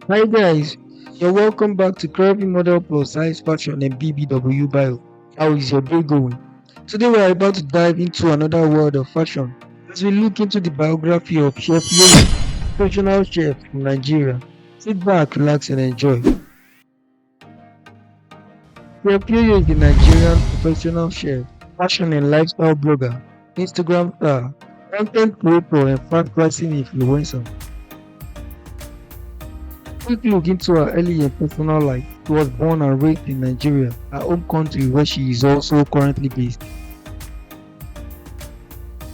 Hi guys, you're welcome back to Curvy Model Plus Size Fashion and BBW Bio. How is your day going? Today we are about to dive into another world of fashion as we look into the biography of Chef Yoyo, professional chef from Nigeria. Sit back, relax and enjoy. Chef Yoyo is a Nigerian professional chef, fashion and lifestyle blogger, Instagram star, content creator and fast pricing influencer. Quick look into her early and personal life. She was born and raised in Nigeria, her home country where she is also currently based.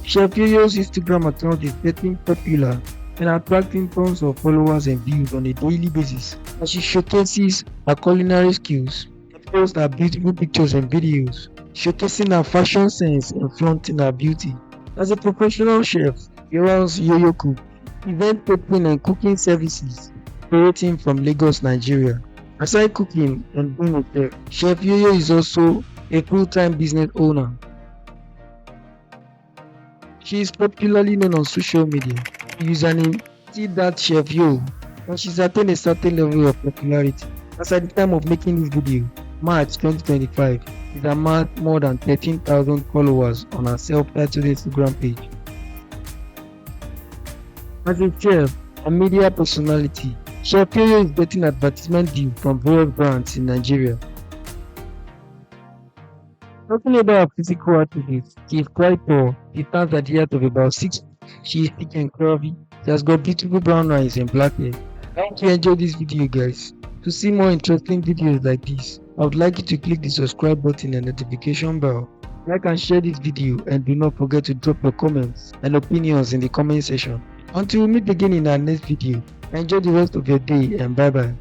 Chef Yoyo's Instagram account is getting popular and attracting tons of followers and views on a daily basis as she showcases her culinary skills and posts her beautiful pictures and videos, showcasing her fashion sense and flaunting her beauty. As a professional chef, she runs Yoyo Cook, event catering and cooking services operating from Lagos, Nigeria. Aside cooking and being a chef, Chef Yoyo is also a full-time business owner. She is popularly known on social media, username Chef Yo, and she's attained a certain level of popularity. As at the time of making this video, March 2025, she's amassed more than 13,000 followers on her self-titled Instagram page. As a chef and media personality, Chef Yoyo is getting advertisement deals from various brands in Nigeria. Talking about her physical attributes, she is quite tall. She stands at the height of about 6 feet. She is thick and curvy. She has got beautiful brown eyes and black hair. I hope you enjoyed this video guys. To see more interesting videos like this, I would like you to click the subscribe button and notification bell. Like and share this video and do not forget to drop your comments and opinions in the comment section. Until we meet again in our next video, enjoy the rest of your day and bye bye.